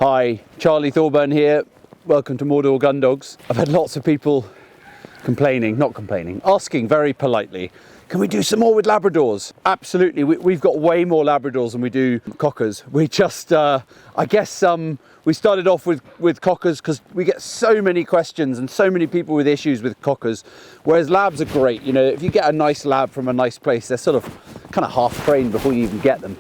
Hi, Charlie Thorburn here. Welcome to Mordor Gundogs. I've had lots of people asking very politely, can we do some more with Labradors? Absolutely, we've got way more Labradors than we do Cockers. We just, I guess we started off with Cockers because we get so many questions and so many people with issues with Cockers, whereas Labs are great. You know, if you get a nice Lab from a nice place, they're sort of kind of half trained before you even get them.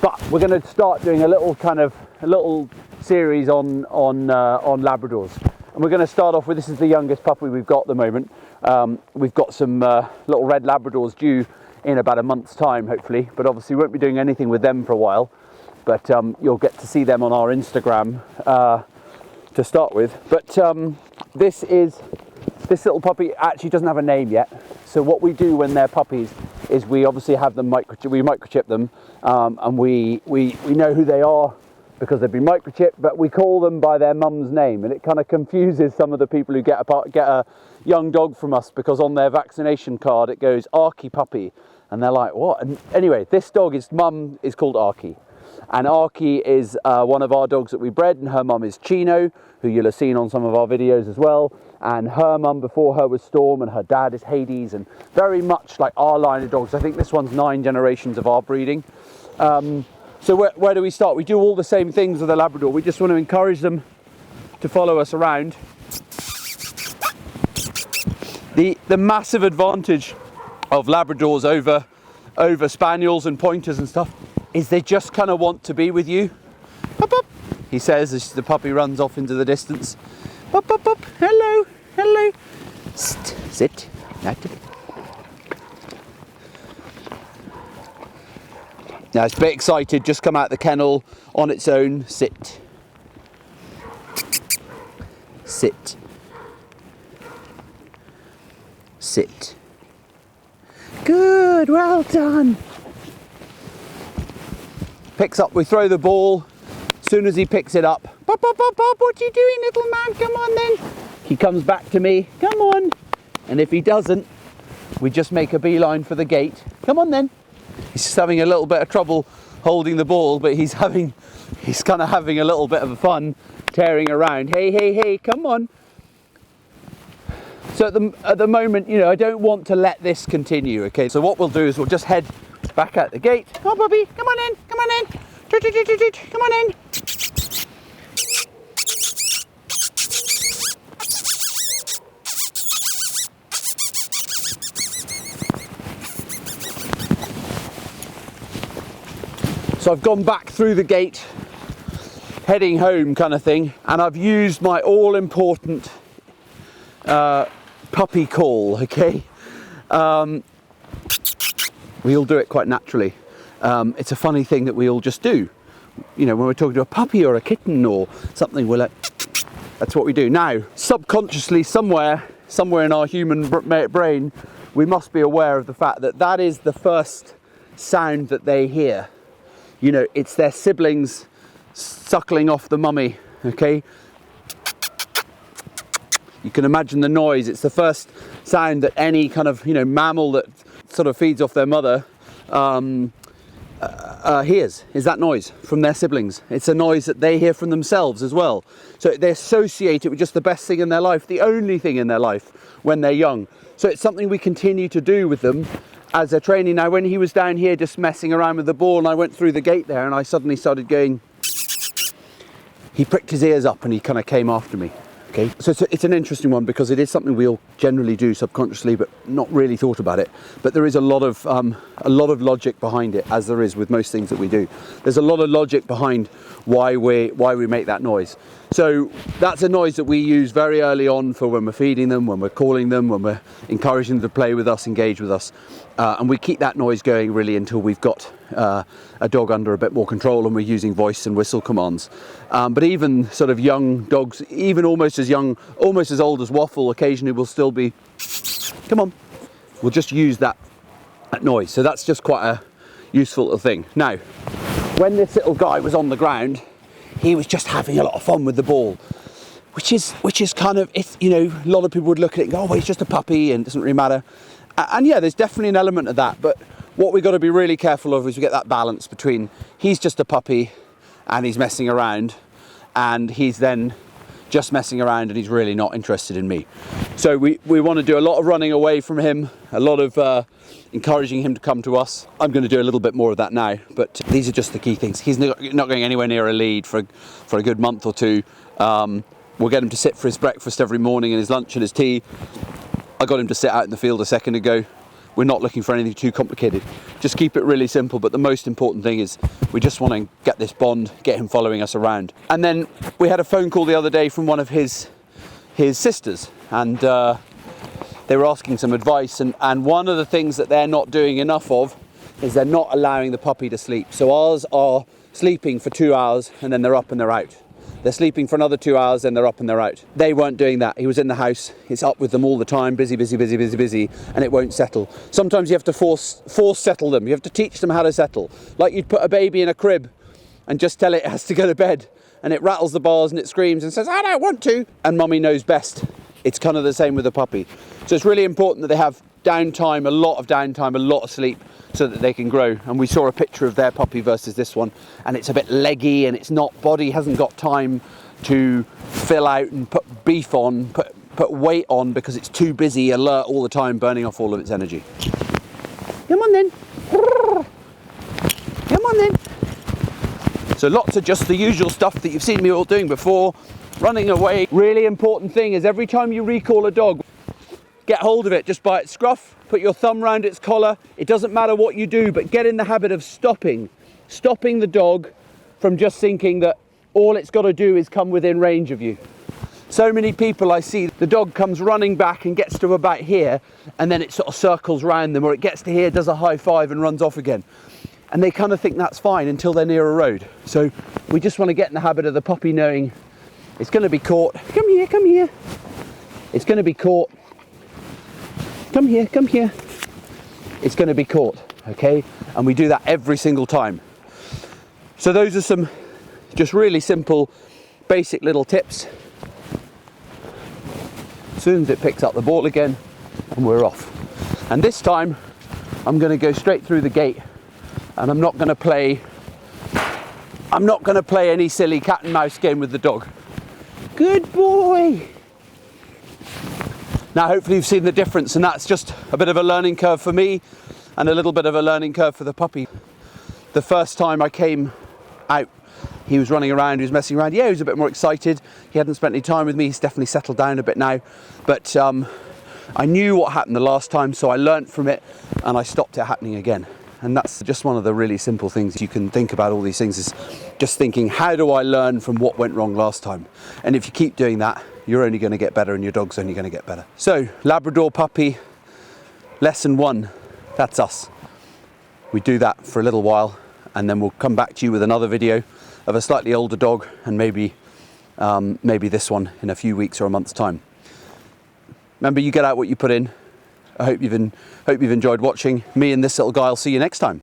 But we're going to start doing a little series on Labradors, and we're going to start off with, this is the youngest puppy we've got at the moment. We've got some little red Labradors due in about a month's time, hopefully, but obviously we won't be doing anything with them for a while, but you'll get to see them on our Instagram to start with. But this little puppy actually doesn't have a name yet, so what we do when they're puppies is we obviously have them microchip them, and we know who they are because they've been microchipped, but we call them by their mum's name, and it kind of confuses some of the people who get a young dog from us, because on their vaccination card it goes Arky puppy, and they're like, what? And anyway, this dog, his mum is called Arky, and Arky is one of our dogs that we bred, and her mum is Chino, who you'll have seen on some of our videos as well, and her mum before her was Storm, and her dad is Hades, and very much like our line of dogs. I think this one's 9 generations of our breeding. So where do we start? We do all the same things with a Labrador. We just want to encourage them to follow us around. The massive advantage of Labradors over Spaniels and Pointers and stuff is they just kind of want to be with you. Up, up, he says as the puppy runs off into the distance. Up, up, up. Hello, hello. Sit. Now it's a bit excited, just come out of the kennel on its own. Sit. Sit. Sit. Good, well done. Picks up, we throw the ball. As soon as he picks it up, pop, pop, pop, pop, what are you doing, little man? Come on then. He comes back to me, come on. And if he doesn't, we just make a beeline for the gate. Come on then. He's just having a little bit of trouble holding the ball, but he's kind of having a little bit of fun tearing around. Hey, hey, hey, come on. So at the moment, you know, I don't want to let this continue, okay? So what we'll do is we'll just head back out the gate. Come on, puppy, come on in, come on in. Come on in. So I've gone back through the gate, heading home kind of thing, and I've used my all-important puppy call, okay? We all do it quite naturally. It's a funny thing that we all just do. You know, when we're talking to a puppy or a kitten or something, we're like, that's what we do. Now, subconsciously, somewhere in our human brain, we must be aware of the fact that that is the first sound that they hear. You know, it's their siblings suckling off the mummy, okay? You can imagine the noise. It's the first sound that any kind of, you know, mammal that sort of feeds off their mother hears, is that noise from their siblings. It's a noise that they hear from themselves as well. So they associate it with just the best thing in their life, the only thing in their life when they're young. So it's something we continue to do with them as they're training. Now, when he was down here just messing around with the ball and I went through the gate there and I suddenly started going, he pricked his ears up and he kind of came after me. Okay, so it's an interesting one because it is something we all generally do subconsciously, but not really thought about it. But there is a lot of logic behind it, as there is with most things that we do. There's a lot of logic behind why we make that noise. So that's a noise that we use very early on for when we're feeding them, when we're calling them, when we're encouraging them to play with us, engage with us, and we keep that noise going really until we've got a dog under a bit more control and we're using voice and whistle commands. But even sort of young dogs, even almost as young, almost as old as Waffle, occasionally will still be, come on, we'll just use that noise. So that's just quite a useful little thing. Now, when this little guy was on the ground, he was just having a lot of fun with the ball, which is kind of, it's, you know, a lot of people would look at it and go, oh, well, he's just a puppy and it doesn't really matter. And yeah, there's definitely an element of that, but what we've got to be really careful of is we get that balance between he's just a puppy and he's messing around, and he's then just messing around and he's really not interested in me. So we want to do a lot of running away from him, a lot of encouraging him to come to us. I'm going to do a little bit more of that now, but these are just the key things. He's not going anywhere near a lead for a good month or two. We'll get him to sit for his breakfast every morning and his lunch and his tea. I got him to sit out in the field a second ago. We're not looking for anything too complicated. Just keep it really simple, but the most important thing is we just want to get this bond, get him following us around. And then we had a phone call the other day from one of his sisters, and they were asking some advice, and one of the things that they're not doing enough of is they're not allowing the puppy to sleep. So ours are sleeping for 2 hours and then they're up and they're out. They're sleeping for another 2 hours, then they're up and they're out. They weren't doing that. He was in the house. It's up with them all the time, busy, and it won't settle. Sometimes you have to force settle them. You have to teach them how to settle. Like you'd put a baby in a crib and just tell it has to go to bed, and it rattles the bars and it screams and says, I don't want to, and mummy knows best. It's kind of the same with a puppy. So it's really important that they have downtime, a lot of sleep, so that they can grow. And we saw a picture of their puppy versus this one, and it's a bit leggy and it's not, body hasn't got time to fill out and put beef on, put weight on, because it's too busy, alert all the time, burning off all of its energy. Come on then. Come on then. So lots of just the usual stuff that you've seen me all doing before. Running away. Really important thing is every time you recall a dog, get hold of it just by its scruff, put your thumb round its collar. It doesn't matter what you do, but get in the habit of stopping the dog from just thinking that all it's got to do is come within range of you. So many people I see, the dog comes running back and gets to about here, and then it sort of circles around them, or it gets to here, does a high five and runs off again. And they kind of think that's fine until they're near a road. So we just want to get in the habit of the puppy knowing it's going to be caught. Come here, come here. It's going to be caught. Come here, come here. It's going to be caught, okay? And we do that every single time. So those are some just really simple, basic little tips. As soon as it picks up the ball again, and we're off. And this time, I'm going to go straight through the gate, and I'm not going to play any silly cat and mouse game with the dog. Good boy. Now hopefully you've seen the difference, and that's just a bit of a learning curve for me and a little bit of a learning curve for the puppy. The first time I came out, he was running around, he was messing around. Yeah, he was a bit more excited. He hadn't spent any time with me. He's definitely settled down a bit now. But I knew what happened the last time, so I learnt from it and I stopped it happening again. And that's just one of the really simple things you can think about all these things, is just thinking, how do I learn from what went wrong last time? And if you keep doing that, you're only going to get better and your dog's only going to get better. So, Labrador puppy, lesson 1, that's us. We do that for a little while, and then we'll come back to you with another video of a slightly older dog, and maybe this one in a few weeks or a month's time. Remember, you get out what you put in. I hope you've enjoyed watching. Me and this little guy will see you next time.